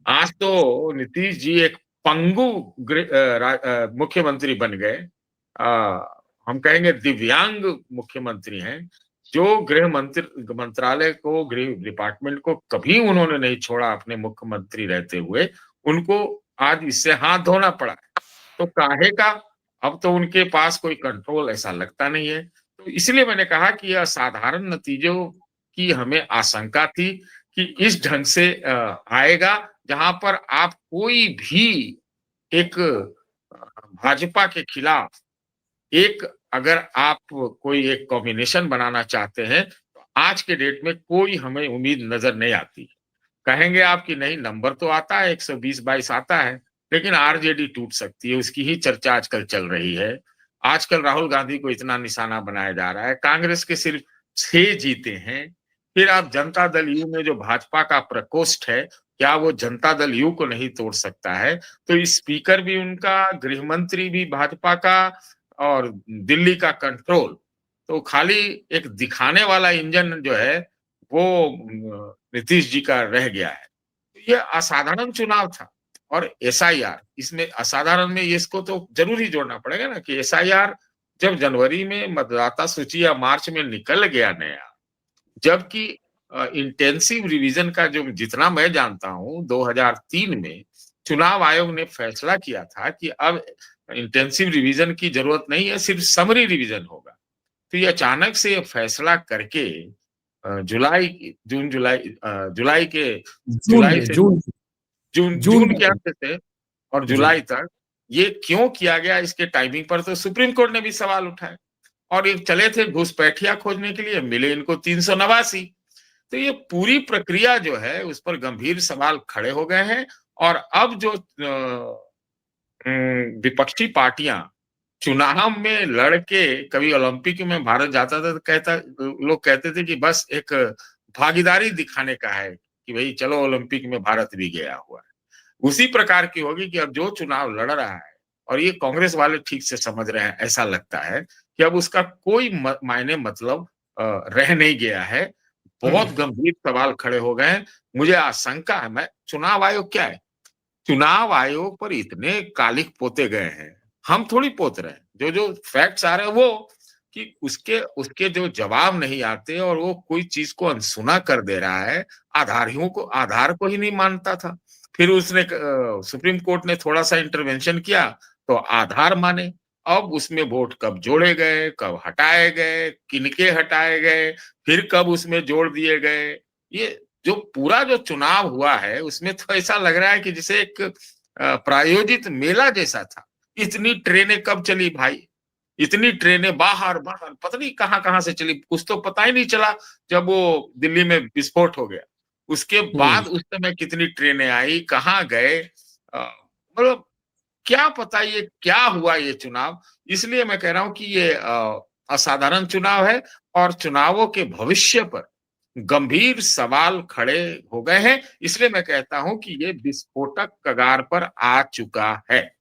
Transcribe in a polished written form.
आज तो नीतीश जी एक पंगु मुख्यमंत्री बन गए। हम कहेंगे दिव्यांग मुख्यमंत्री हैं, जो मंत्रालय को, गृह डिपार्टमेंट को कभी उन्होंने नहीं छोड़ा अपने मुख्यमंत्री रहते हुए, उनको आज इससे हाथ धोना पड़ा। तो काहे का? अब तो उनके पास कोई कंट्रोल ऐसा लगता नहीं है। तो इसलिए मैंने कहा कि यह साधारण नतीजों की हमें आशंका थी कि इस ढंग से आएगा, जहां पर आप कोई भी एक भाजपा के खिलाफ एक अगर आप कोई एक कॉम्बिनेशन बनाना चाहते हैं, तो आज के डेट में कोई हमें उम्मीद नजर नहीं आती। कहेंगे आप कि नहीं, नंबर तो आता है, 120-22 आता है, लेकिन आरजेडी टूट सकती है, उसकी ही चर्चा आजकल चल रही है। आजकल राहुल गांधी को इतना निशाना बनाया जा रहा है, कांग्रेस के सिर्फ 6 जीते हैं। फिर आप जनता दल यू में जो भाजपा का प्रकोष्ठ है, क्या वो जनता दल यू को नहीं तोड़ सकता है? तो स्पीकर भी उनका, गृह मंत्री भी भाजपा का, और दिल्ली का कंट्रोल, तो खाली एक दिखाने वाला इंजन जो है वो नीतीश जी का रह गया है। तो ये असाधारण चुनाव था। और एसआईआर, इसमें असाधारण में इसको तो जरूर ही जोड़ना पड़ेगा ना कि एसआईआर जब जनवरी में मतदाता सूची या मार्च में निकल गया नया, जबकि इंटेंसिव रिवीजन का जो जितना मैं जानता हूं 2003 में चुनाव आयोग ने फैसला किया था कि अब इंटेंसिव रिवीजन की जरूरत नहीं है, सिर्फ समरी रिवीजन होगा। तो ये अचानक से फैसला करके जुलाई के जून जुलाई में, से जून जून जून जून के में। अंत से और जी। जुलाई तक ये क्यों किया गया, इसके टाइमिंग पर तो सुप्रीम कोर्ट ने भी सवाल उठाए। और ये चले थे घुसपैठिया खोजने के लिए, मिले इनको 389। तो ये पूरी प्रक्रिया जो है उस पर गंभीर सवाल खड़े हो गए हैं। और अब जो विपक्षी पार्टियां चुनाव में लड़के, कभी ओलंपिक में भारत जाता था तो लोग कहते थे कि बस एक भागीदारी दिखाने का है कि भाई चलो ओलंपिक में भारत भी गया हुआ है। उसी प्रकार की होगी कि अब जो चुनाव लड़ रहा है, और ये कांग्रेस वाले ठीक से समझ रहे हैं, ऐसा लगता है कि अब उसका कोई मायने मतलब रह नहीं गया है। बहुत गंभीर सवाल खड़े हो गए हैं। मुझे आशंका है, मैं चुनाव आयोग क्या है, चुनाव आयोग पर इतने कालिख पोते गए हैं, हम थोड़ी पोत रहे हैं। जो जो फैक्ट्स आ रहे हैं वो कि उसके उसके जो जवाब नहीं आते, और वो कोई चीज को अनसुना कर दे रहा है, आधार को ही नहीं मानता था। फिर उसने सुप्रीम कोर्ट ने थोड़ा सा इंटरवेंशन किया तो आधार माने। अब उसमें वोट कब जोड़े गए, कब हटाए गए, किनके हटाए गए, फिर कब उसमें जोड़ दिए गए, ये जो पूरा जो चुनाव हुआ है उसमें तो ऐसा लग रहा है कि जैसे एक प्रायोजित मेला जैसा था। इतनी ट्रेनें कब चली भाई, इतनी ट्रेनें बाहर बाहर पता नहीं कहां कहां से चली, कुछ तो पता ही नहीं चला। जब वो दिल्ली में विस्फोट हो गया उसके बाद उस समय कितनी ट्रेनें आई, कहाँ गए, मतलब क्या पता ये क्या हुआ ये चुनाव। इसलिए मैं कह रहा हूं कि ये असाधारण चुनाव है, और चुनावों के भविष्य पर गंभीर सवाल खड़े हो गए हैं। इसलिए मैं कहता हूं कि ये विस्फोटक कगार पर आ चुका है।